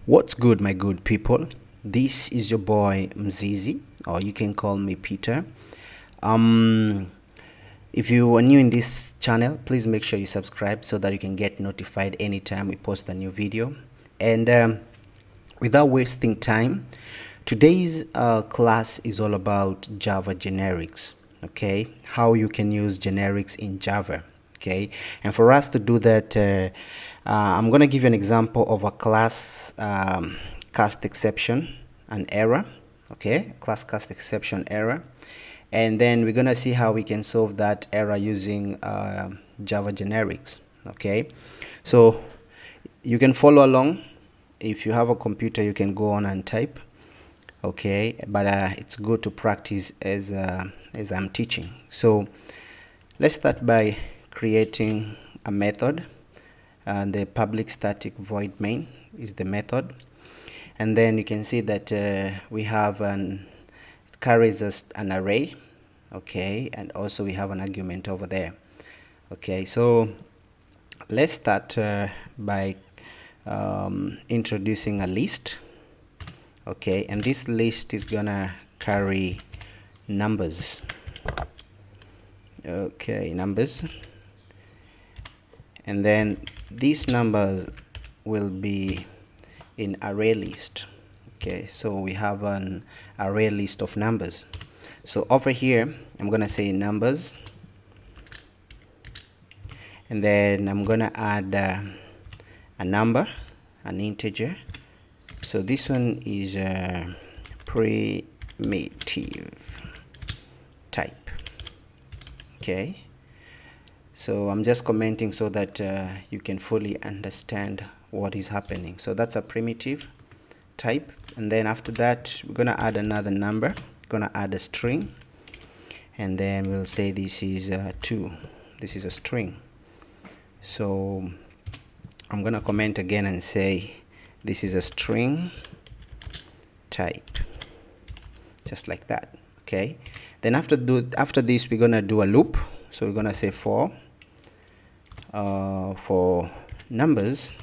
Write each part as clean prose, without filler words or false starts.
What's good, my good people? This is your boy Mzizi, or you can call me Peter. If you are new in this channel, please make sure you subscribe so that you can get notified anytime we post a new video. And without wasting time, today's class is all about Java generics. Okay, how you can use generics in Java. Okay, and for us to do that, I'm going to give you an example of a class cast exception, an error. Okay, class cast exception error, and then we're going to see how we can solve that error using Java generics. Okay, so you can follow along. If you have a computer, you can go on and type. Okay, but it's good to practice as I'm teaching. So let's start by creating a method. The public static void main is the method, and then you can see that we have it carries us an array. Okay, and also we have an argument over there. Okay, so let's start by introducing a list. Okay, and this list is gonna carry numbers. Okay, numbers, and then these numbers will be in array list. Okay, so we have an array list of numbers. So over here I'm gonna say numbers, and then I'm gonna add a number, an integer. So this one is primitive type. Okay, so I'm just commenting so that you can fully understand what is happening. So that's a primitive type, and then after that we're gonna add another number, gonna add a string, and then we'll say this is 2. This is a string. So I'm gonna comment again and say this is a string type, just like that. Okay, then after this we're gonna do a loop. So we're gonna say for numbers,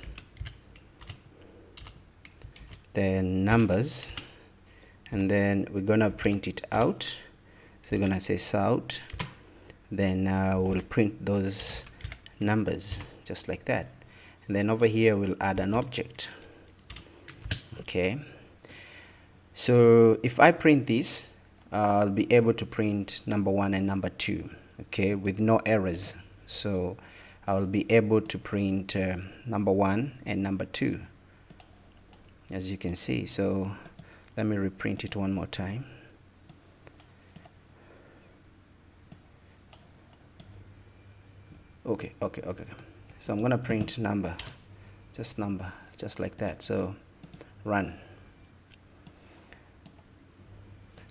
then numbers, and then we're gonna print it out. So we're gonna say out, then we'll print those numbers just like that, and then over here we'll add an object. Okay, so if I print this, I'll be able to print number 1 and number 2, okay, with no errors. So I'll be able to print number 1 and number 2, as you can see. So let me reprint it one more time. Okay, so I'm gonna print number, just like that. So run.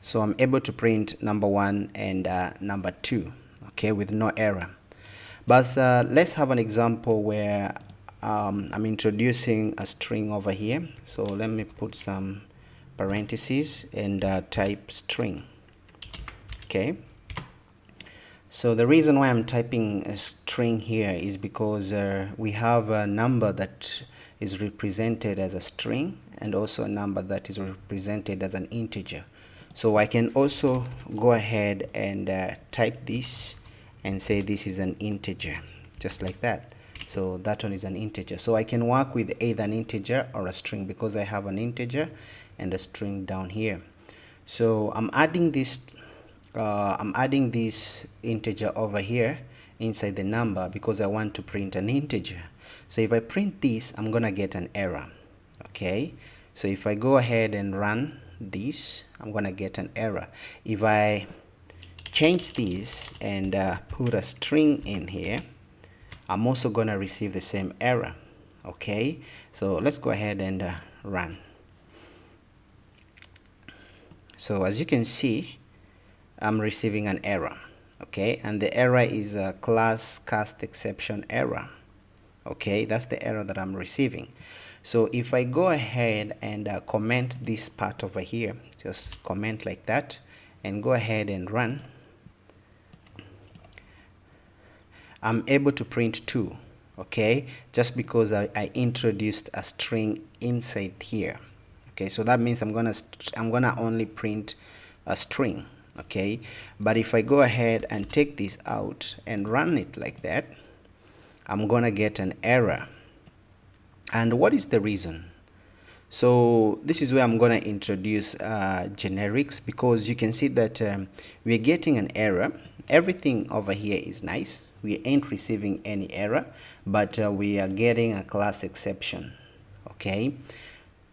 So I'm able to print number 1 and number 2, okay, with no error. But let's have an example where I'm introducing a string over here. So let me put some parentheses and type string. Okay, so the reason why I'm typing a string here is because we have a number that is represented as a string, and also a number that is represented as an integer. So I can also go ahead and type this and say this is an integer, just like that. So that one is an integer. So I can work with either an integer or a string, because I have an integer and a string down here. So I'm adding this integer over here inside the number because I want to print an integer. So if I print this, I'm gonna get an error. Okay, so if I go ahead and run this, I'm gonna get an error. If I change this and put a string in here, I'm also gonna receive the same error. Okay, so let's go ahead and run. So as you can see, I'm receiving an error. Okay, and the error is a class cast exception error. Okay, that's the error that I'm receiving. So if I go ahead and comment this part over here, just comment like that, and go ahead and run, I'm able to print 2. okay, just because I introduced a string inside here. Okay, so that means I'm gonna only print a string. Okay, but if I go ahead and take this out and run it like that, I'm gonna get an error. And what is the reason? So this is where I'm gonna introduce generics, because you can see that we're getting an error. Everything over here is nice, we ain't receiving any error, but we are getting a class exception. Okay,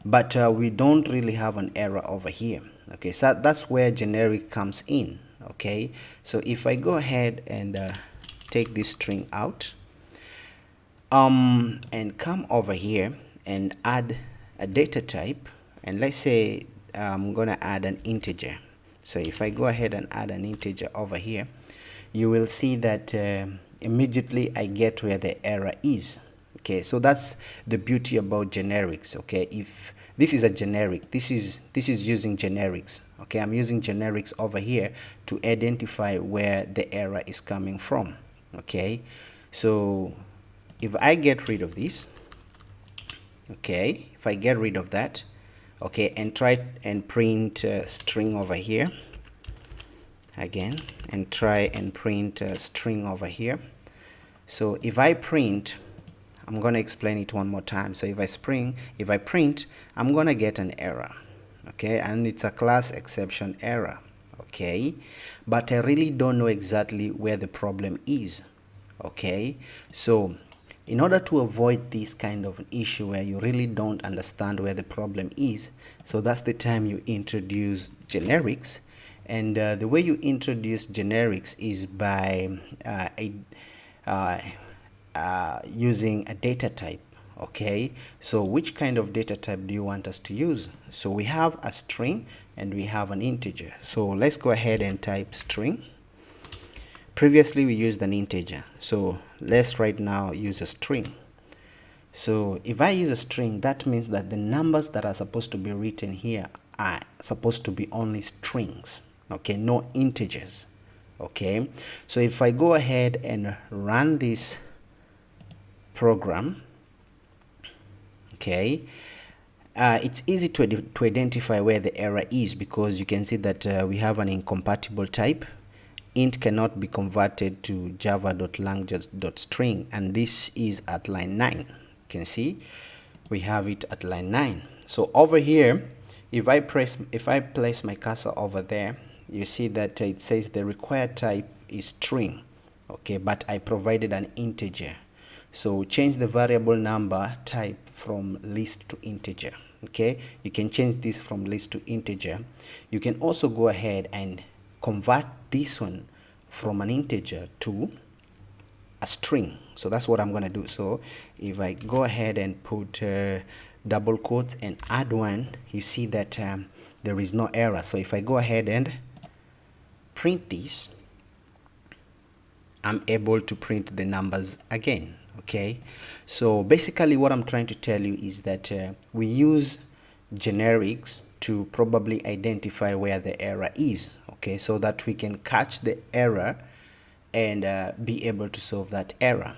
but we don't really have an error over here. Okay, so that's where generic comes in. Okay, so if I go ahead and take this string out and come over here and add a data type, and let's say I'm gonna add an integer. So if I go ahead and add an integer over here, you will see that immediately I get where the error is. Okay, so that's the beauty about generics. Okay, if this is a generic, this is using generics. Okay, I'm using generics over here to identify where the error is coming from. Okay, so if I get rid of this, okay, if I get rid of that, okay, and try and print string over here again, and try and print string over here. So if I print, I'm going to explain it one more time. So if I print, I'm going to get an error. Okay, and it's a class exception error. Okay, but I really don't know exactly where the problem is. Okay, so in order to avoid this kind of an issue where you really don't understand where the problem is, so that's the time you introduce generics. And the way you introduce generics is by using a data type. Okay, so which kind of data type do you want us to use? So we have a string and we have an integer. So let's go ahead and type string. Previously we used an integer, so let's right now use a string. So if I use a string, that means that the numbers that are supposed to be written here are supposed to be only strings. Okay, no integers. Okay, so if I go ahead and run this program, okay, it's easy to identify where the error is, because you can see that we have an incompatible type. Int cannot be converted to java.lang.string, and this is at line 9. You can see we have it at line 9. So over here, if I place my cursor over there, you see that it says the required type is string. Okay, but I provided an integer. So change the variable number type from list to integer. Okay, you can change this from list to integer. You can also go ahead and convert this one from an integer to a string. So that's what I'm going to do. So if I go ahead and put double quotes and add one, you see that there is no error. So if I go ahead and print this, I'm able to print the numbers again. Okay, so basically what I'm trying to tell you is that we use generics to probably identify where the error is. Okay, so that we can catch the error and be able to solve that error.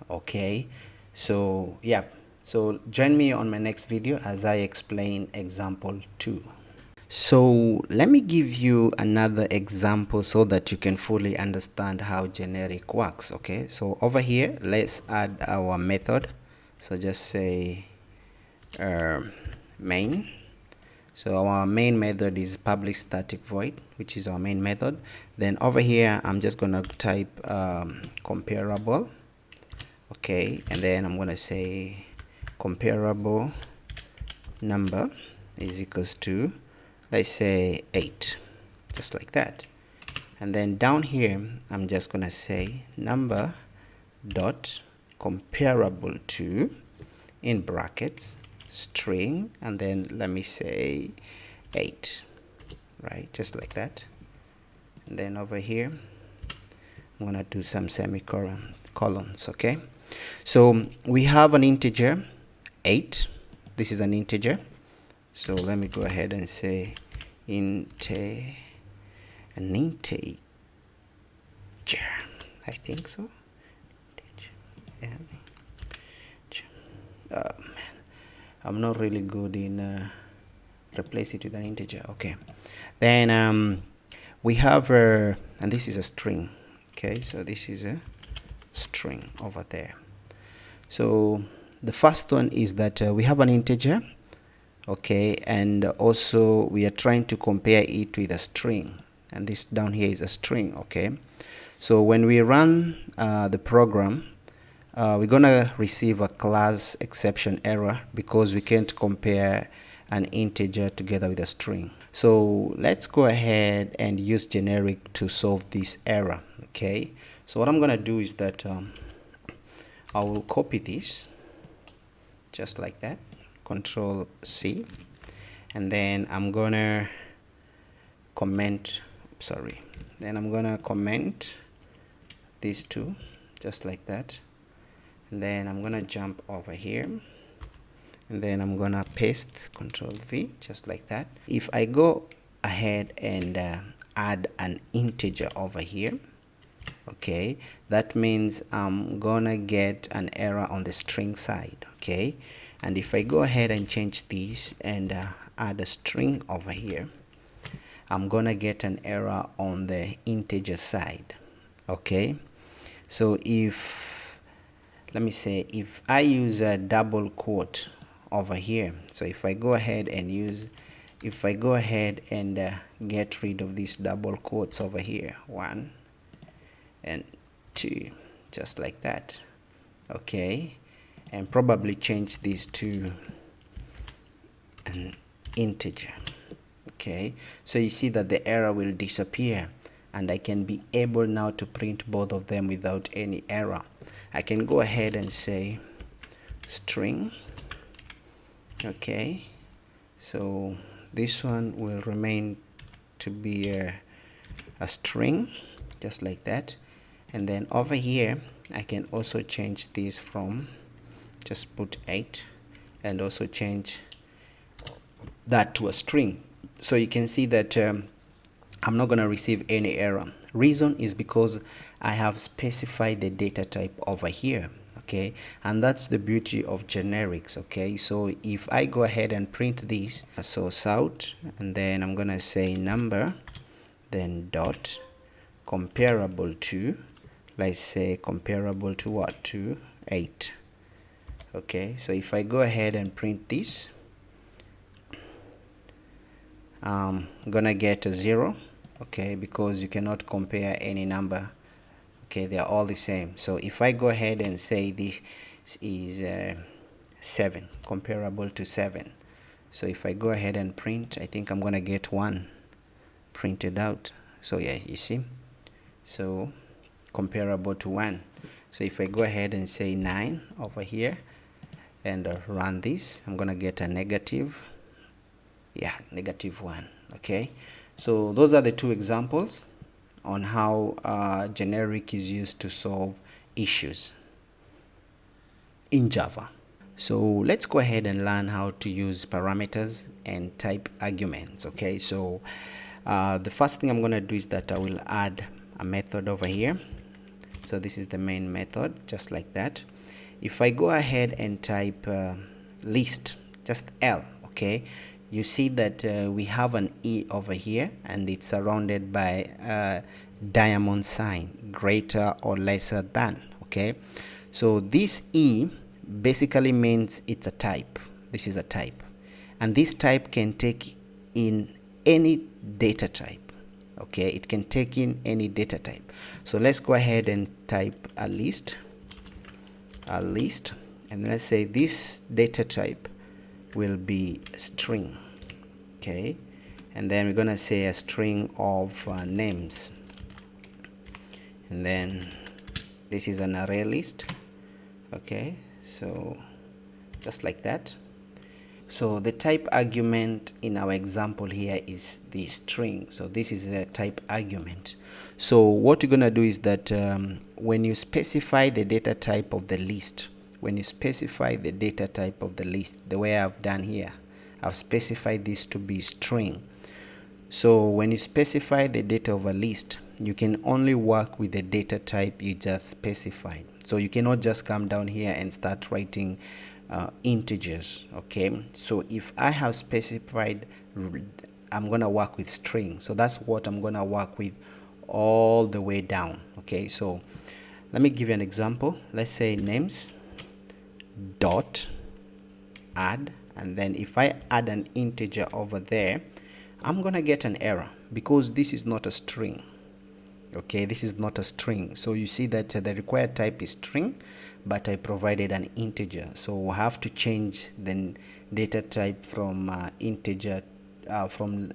Okay, so yeah, so join me on my next video as I explain example 2. So let me give you another example so that you can fully understand how generic works. Okay, so over here let's add our method. So just say main. So our main method is public static void, which is our main method. Then over here I'm just gonna type comparable. Okay, and then I'm gonna say comparable number is equals to, let's say 8, just like that. And then down here I'm just gonna say number dot comparable to, in brackets, string, and then let me say 8, right, just like that. And then over here I'm gonna do some semicolons. Okay, so we have an integer 8. This is an integer, so let me go ahead and say an integer, I think so. Yeah. I'm not really good in replace it with an integer. Okay, then we have and this is a string. Okay, so this is a string over there. So the first one is that we have an integer, okay, and also we are trying to compare it with a string, and this down here is a string. Okay, so when we run the program, we're gonna receive a class exception error because we can't compare an integer together with a string. So let's go ahead and use generic to solve this error. Okay, so what I'm gonna do is that I will copy this just like that, Control C, and then I'm gonna comment, then I'm gonna comment these two just like that, and then I'm gonna jump over here, and then I'm gonna paste Control V just like that. If I go ahead and add an integer over here, okay, that means I'm gonna get an error on the string side. Okay, and if I go ahead and change this and add a string over here, I'm gonna get an error on the integer side. Okay, so if, let me say, if I use a double quote over here, so if I go ahead and get rid of these double quotes over here, 1 and 2, just like that, okay, and probably change this to an integer. Okay, so you see that the error will disappear, and I can be able now to print both of them without any error. I can go ahead and say string. Okay, so this one will remain to be a string just like that, and then over here I can also change this from, just put 8, and also change that to a string. So you can see that I'm not going to receive any error. Reason is because I have specified the data type over here. Okay, and that's the beauty of generics. Okay, so if I go ahead and print this, so south, and then I'm gonna say number, then dot comparable to, let's say comparable to what, to 8. Okay, so if I go ahead and print this, I'm gonna get a 0. Okay, because you cannot compare any number. Okay, they are all the same. So if I go ahead and say this is 7, comparable to 7, so if I go ahead and print, I think I'm gonna get 1 printed out. So yeah, you see, so comparable to 1. So if I go ahead and say 9 over here and run this, I'm gonna get a negative, yeah, -1. Okay, so those are the two examples on how generic is used to solve issues in Java. So let's go ahead and learn how to use parameters and type arguments. Okay, so the first thing I'm going to do is that I will add a method over here. So this is the main method, just like that. If I go ahead and type list, just L, okay, you see that we have an E over here, and it's surrounded by a diamond sign, greater or lesser than. Okay, so this E basically means it's a type. This is a type, and this type can take in any data type. Okay, it can take in any data type. So let's go ahead and type a list, and let's say this data type will be a string. Okay, and then we're gonna say a string of names, and then this is an array list. Okay, so just like that. So the type argument in our example here is the string. So this is the type argument. So what you're gonna do is that when you specify the data type of the list, the way I've done here, I've specified this to be string. So when you specify the data of a list, you can only work with the data type you just specified. So you cannot just come down here and start writing integers. Okay, so if I have specified I'm gonna work with string, so that's what I'm gonna work with all the way down. Okay, so let me give you an example. Let's say names dot add, and then if I add an integer over there, I'm gonna get an error because this is not a string. Okay, this is not a string. So you see that the required type is string, but I provided an integer, so I have to change the data type from integer from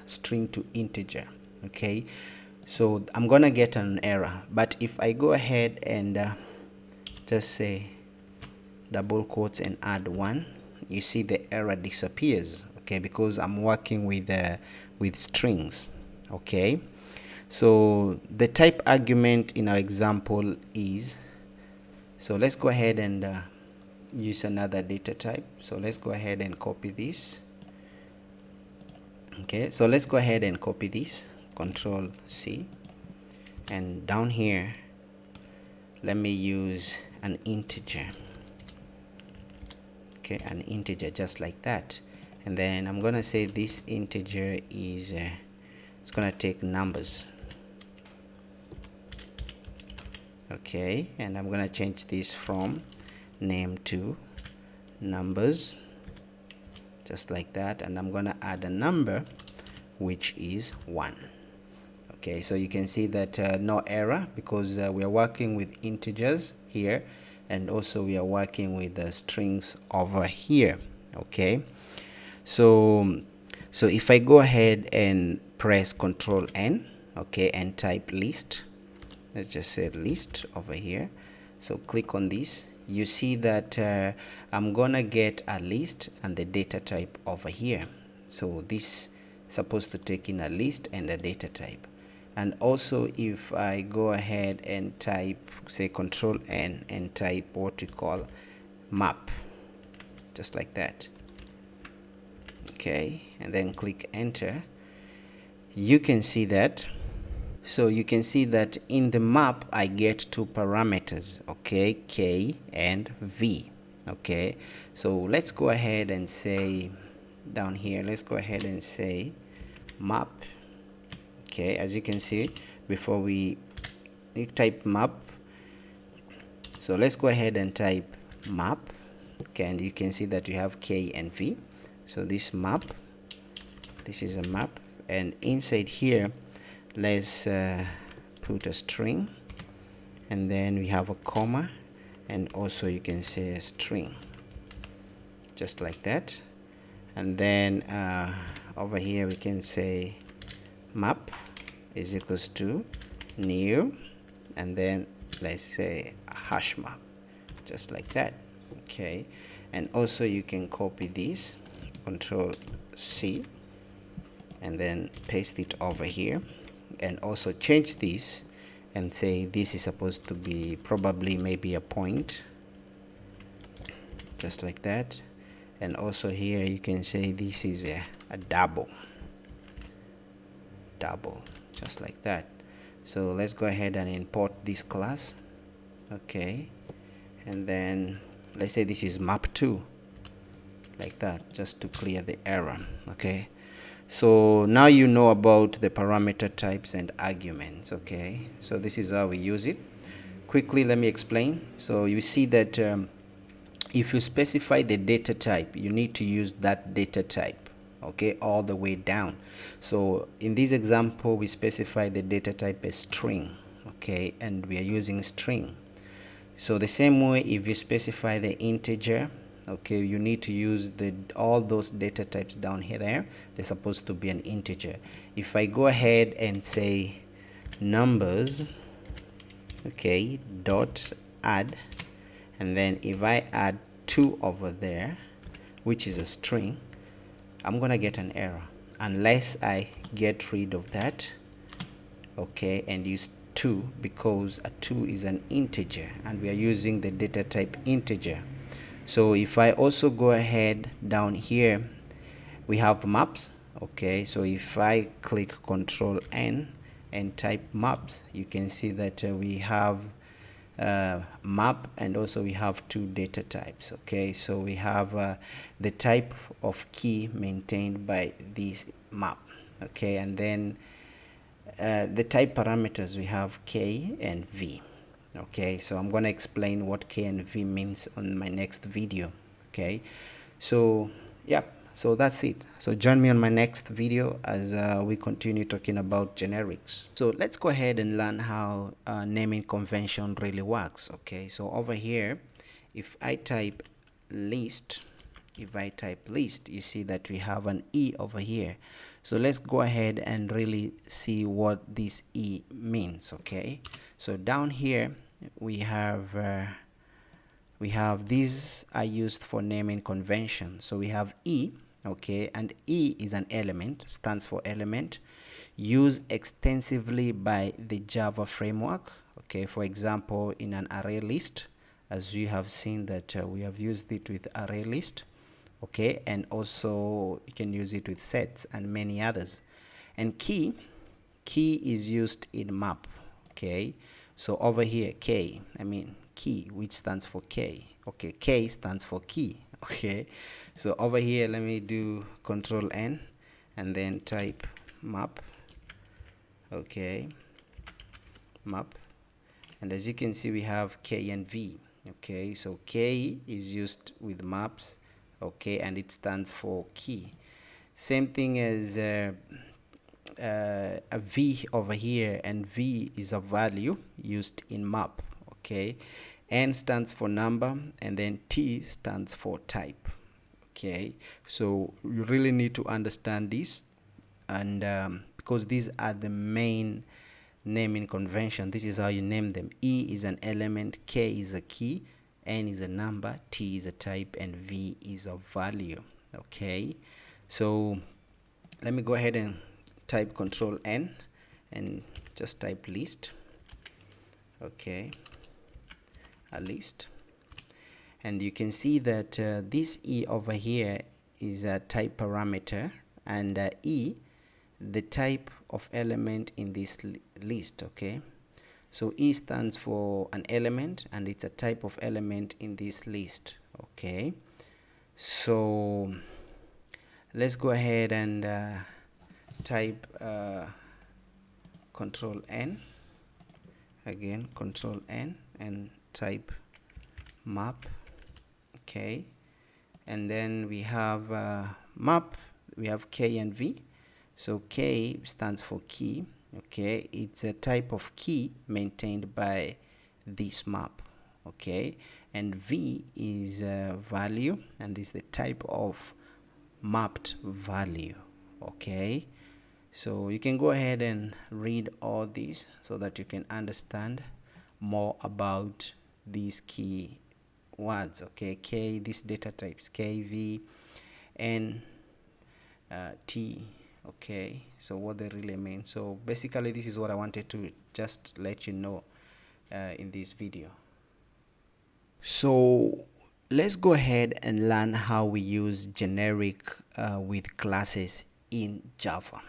string to integer. Okay, so I'm gonna get an error. But if I go ahead and just say double quotes and add 1, you see the error disappears. Okay, because I'm working with strings. Okay, so the type argument in our example is, so let's go ahead and use another data type. So let's go ahead and copy this. Okay, so let's go ahead and copy this, Control C, and down here let me use an integer. Okay, an integer just like that, and then I'm gonna say this integer is it's gonna take numbers. Okay, and I'm gonna change this from name to numbers just like that, and I'm gonna add a number which is 1. Okay, so you can see that no error because we are working with integers here, and also we are working with the strings over here. Okay, so if I go ahead and press Control N, okay, and type list, let's just say list over here, so click on this, you see that I'm gonna get a list and the data type over here. So this is supposed to take in a list and a data type. And also if I go ahead and type, say Control N, and type what we call map, just like that. Okay, and then click enter, you can see that, so you can see that in the map I get 2 parameters, okay, K and V. Okay, so let's go ahead and say down here, let's go ahead and say map. Okay, as you can see, before we type map, so let's go ahead and type map. Okay, and you can see that we have K and V. So this map, this is a map, and inside here let's put a string, and then we have a comma, and also you can say a string just like that. And then over here we can say map is equals to new, and then let's say a hash map just like that. Okay, and also you can copy this, Control C, and then paste it over here, and also change this and say this is supposed to be probably maybe a point just like that. And also here you can say this is a double just like that. So let's go ahead and import this class. Okay, and then let's say this is map2 like that, just to clear the error. Okay, so now you know about the parameter types and arguments. Okay, so this is how we use it. Quickly let me explain. So you see that if you specify the data type, you need to use that data type, okay, all the way down. So in this example we specify the data type as string, okay, and we are using string. So the same way, if you specify the integer, okay, you need to use all those data types down here. They're supposed to be an integer. If I go ahead and say numbers, okay, dot add, and then if I add 2 over there, which is a string, I'm gonna get an error unless I get rid of that, okay, and use 2, because a 2 is an integer and we are using the data type integer. So if I also go ahead down here, we have maps. Okay, so if I click Control N and type maps, you can see that we have map, and also we have two data types. Okay, so we have the type of key maintained by this map. Okay, and then the type parameters, we have k and v. Okay, so I'm going to explain what k and v means on my next video. Okay, so yeah, so that's it. So join me on my next video as we continue talking about generics. So let's go ahead and learn how naming convention really works. Okay, so over here, if I type list, you see that we have an E over here. So let's go ahead and really see what this E means. Okay, so down here we have these are used for naming convention. So we have E, okay, and E is an element, stands for element, used extensively by the Java framework. Okay, for example, in an array list, as you have seen that we have used it with array list. Okay, and also you can use it with sets and many others. And key is used in map. Okay, so over here key, which stands for K. Okay, K stands for key. Okay, so over here let me do Control N and then type map. Okay, map, and as you can see we have K and V. Okay, so K is used with maps. Okay, and it stands for key. Same thing as a V over here, and V is a value used in map. Okay, N stands for number, and then T stands for type. Okay, so you really need to understand this, and because these are the main naming convention, this is how you name them. E is an element, K is a key, N is a number, T is a type, and V is a value. Okay, so let me go ahead and type Control N and just type list. Okay, a list, and you can see that this E over here is a type parameter, and E, the type of element in this list. Okay, so E stands for an element, and it's a type of element in this list. Okay, so let's go ahead and type Control N again, Control N, and type map. Okay, and then we have map, we have K and V. So K stands for key. Okay, it's a type of key maintained by this map. Okay, and V is a value, and this is the type of mapped value. Okay, so you can go ahead and read all these so that you can understand more about these key words. Okay, K, these data types, K, V, N, T. Okay, so what they really mean. So basically this is what I wanted to just let you know in this video. So let's go ahead and learn how we use generic with classes in Java.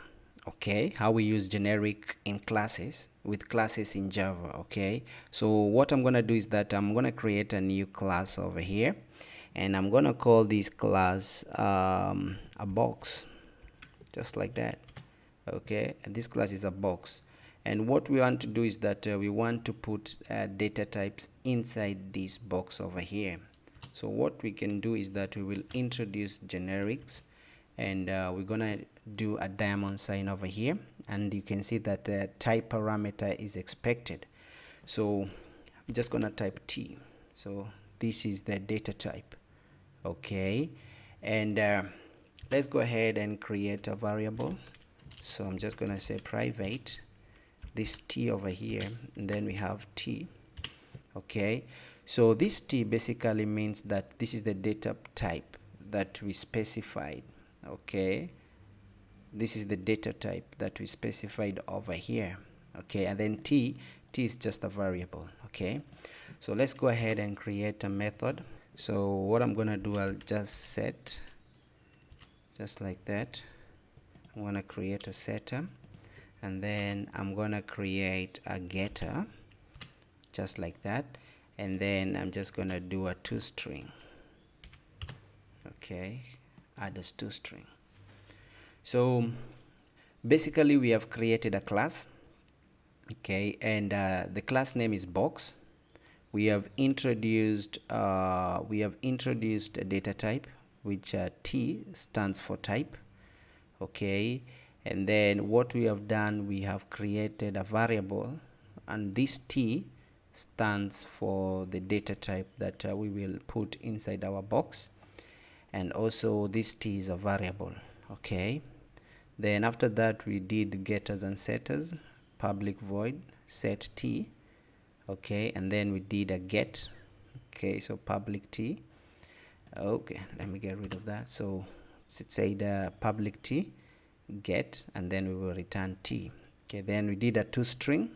Okay, how we use generic in classes with classes in Java. Okay, so what I'm gonna do is that I'm gonna create a new class over here, and I'm gonna call this class a box, just like that. Okay, and this class is a box, and what we want to do is that we want to put data types inside this box over here. So what we can do is that we will introduce generics, and we're gonna do a diamond sign over here, and you can see that the type parameter is expected. So I'm just gonna type T. So this is the data type. Okay, and let's go ahead and create a variable. So I'm just gonna say private this T over here, and then we have T. Okay, so this T basically means that this is the data type that we specified. Okay, this is the data type that we specified over here. Okay, and then T is just a variable. Okay, so let's go ahead and create a method. So what I'm gonna do, I'll just set, just like that. I'm gonna create a setter, and then I'm gonna create a getter. just like that, and then I'm just gonna do a toString. Okay, add a toString. So basically we have created a class. Okay, and the class name is box. We have introduced a data type, which T stands for type. Okay, and then what we have done, we have created a variable, and this T stands for the data type that we will put inside our box, and also this T is a variable. Okay, then after that we did getters and setters, public void set T. Okay, and then we did a get. Okay, so public T. Okay, let me get rid of that. So it said public T get, and then we will return T. Okay, then we did a toString.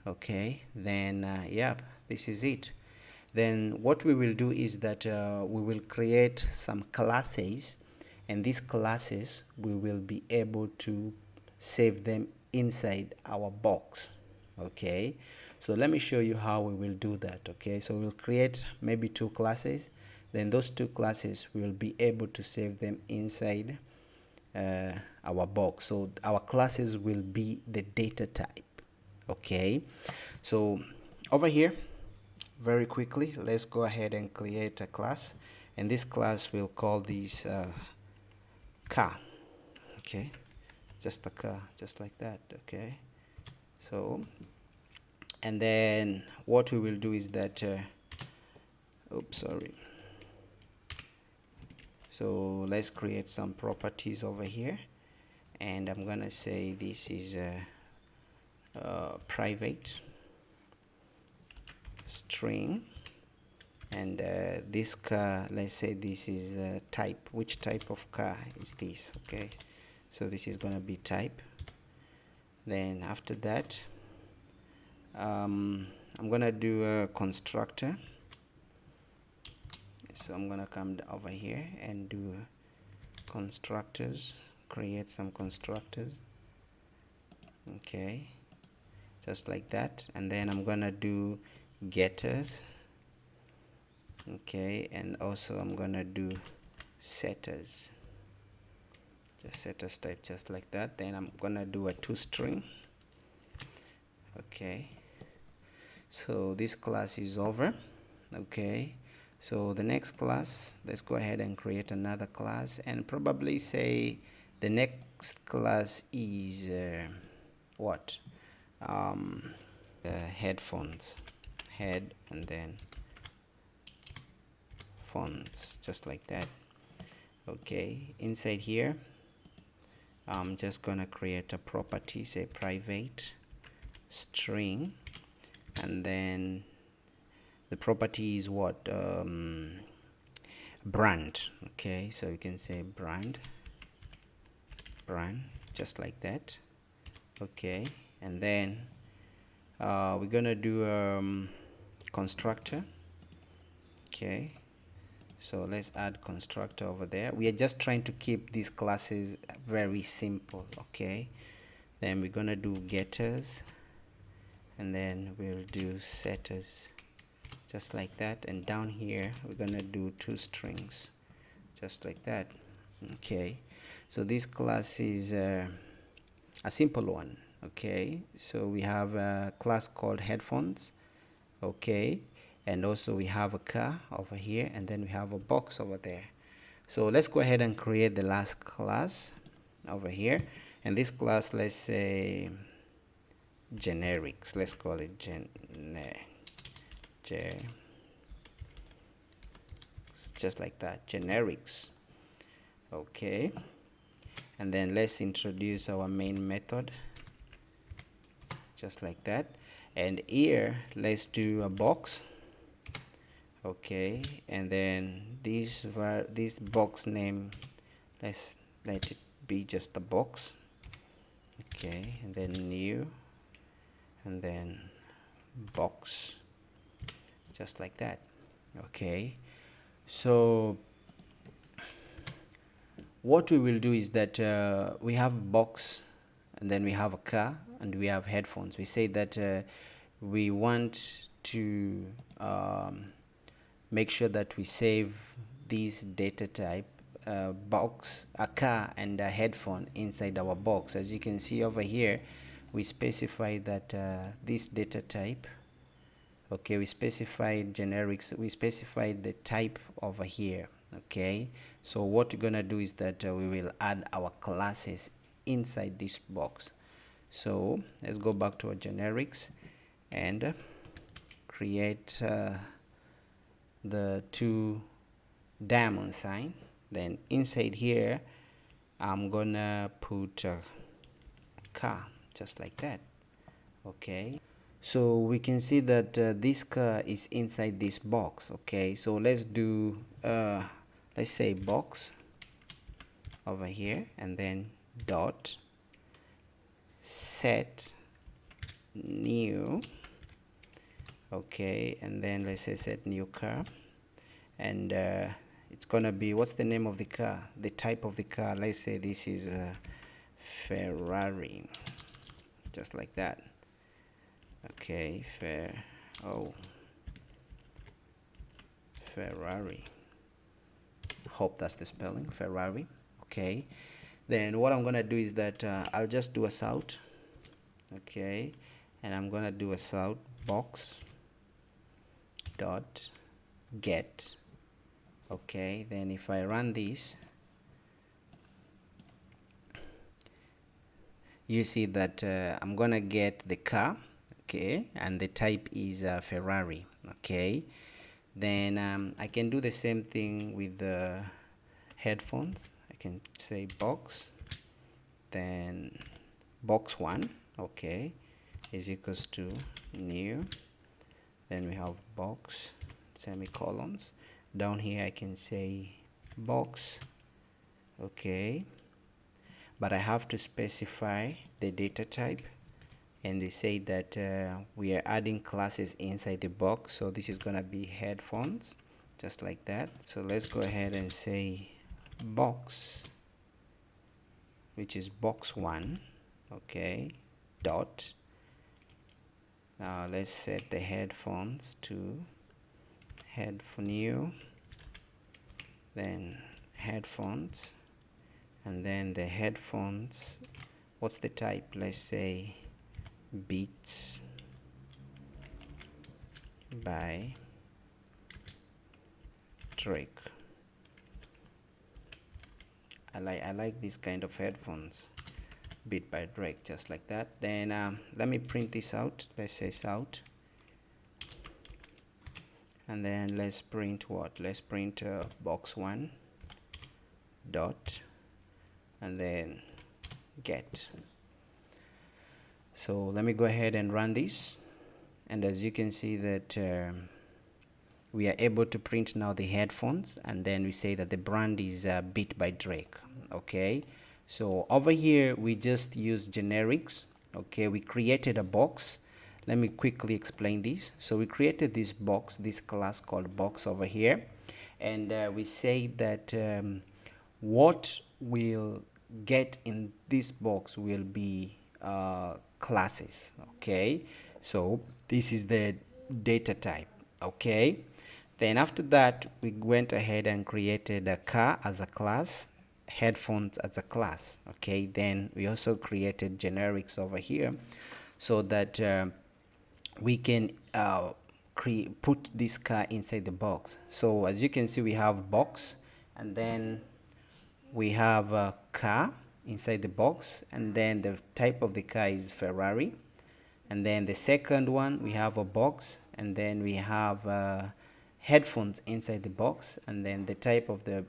Okay, then yeah, this is it. Then what we will do is that we will create some classes, and these classes we will be able to save them inside our box. Okay, so let me show you how we will do that. Okay, so we'll create maybe 2 classes, then those 2 classes we will be able to save them inside our box. So our classes will be the data type. Okay, so over here, very quickly, let's go ahead and create a class, and this class will call this car. Okay, just a car, just like that. Okay, so and then what we will do is that oops, sorry. So let's create some properties over here, and I'm gonna say this is private string, and this car, let's say this is type. Which type of car is this? Okay, so this is gonna be type. Then after that I'm gonna do a constructor. So I'm gonna come over here and do constructors, create some constructors. Okay, just like that, and then I'm gonna do getters. Okay, and also I'm gonna do setters, just setters type, just like that. Then I'm gonna do a toString. Okay, so this class is over. Okay, so the next class, let's go ahead and create another class, and probably say the next class is what headphones, head, and then fonts, just like that. Okay, inside here I'm just gonna create a property, say private string, and then the property is what, brand. Okay, so you can say brand, just like that. Okay, and then we're gonna do constructor. Okay, so let's add constructor over there. We are just trying to keep these classes very simple. Okay, then we're gonna do getters, and then we'll do setters, just like that. And down here we're gonna do toStrings, just like that. Okay, so this class is a simple one. Okay, so we have a class called headphones. Okay, and also we have a car over here, and then we have a box over there. So let's go ahead and create the last class over here, and this class, let's say generics, let's call it just like that, generics. Okay, and then let's introduce our main method, just like that. And here let's do a box. Okay, and then this box name, let's let it be just a box. Okay, and then new, and then box, just like that. Okay, so what we will do is that we have box, and then we have a car, and we have headphones. We say that we want to make sure that we save this data type box, a car and a headphone inside our box. As you can see over here, we specify that this data type, okay, we specified generics, we specified the type over here. Okay, so what we're gonna do is that we will add our classes inside this box. So let's go back to our generics and create the two diamond sign. Then inside here I'm gonna put a car, just like that. Okay, so we can see that this car is inside this box. Okay, so let's do let's say box over here, and then dot set new. Okay, and then let's say set new car, and it's gonna be, what's the name of the car, the type of the car. Let's say this is a Ferrari, just like that. Okay, Ferrari, hope that's the spelling, Ferrari. Okay, then what I'm gonna do is that I'll just do a sort. Okay, and I'm gonna do a sort box dot get. Okay, then if I run this, you see that I'm gonna get the car. Okay, and the type is Ferrari. Okay, then I can do the same thing with the headphones. I can say box, then box 1, okay, is equals to new, then we have box semicolons. Down here I can say box, okay, but I have to specify the data type, and we say that we are adding classes inside the box. So this is gonna be headphones, just like that. So let's go ahead and say box, which is box 1, okay, dot. Now let's set the headphones to headphone new, then headphones, and then the headphones, what's the type? Let's say Beats by Drake. I like this kind of headphones, Beat by Drake, just like that. Then let me print this out. Let's say out, and then let's print what? Let's print box 1 dot, and then get. So let me go ahead and run this, and as you can see that we are able to print now the headphones, and then we say that the brand is Beat by Drake. Okay, so over here we just use generics. Okay, we created a box. Let me quickly explain this. So we created this box, this class called box over here, and we say that what we'll get in this box will be classes. Okay, so this is the data type. Okay, then after that we went ahead and created a car as a class, headphones as a class. Okay, then we also created generics over here so that we can put this car inside the box. So as you can see, we have box, and then we have a car inside the box, and then the type of the car is Ferrari, and then the second one we have a box, and then we have headphones inside the box, and then the type of the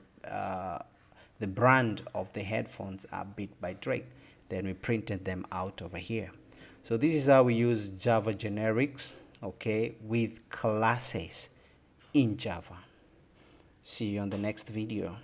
brand of the headphones are Beat by Drake. Then we printed them out over here. So this is how we use Java generics, okay, with classes in Java. See you on the next video.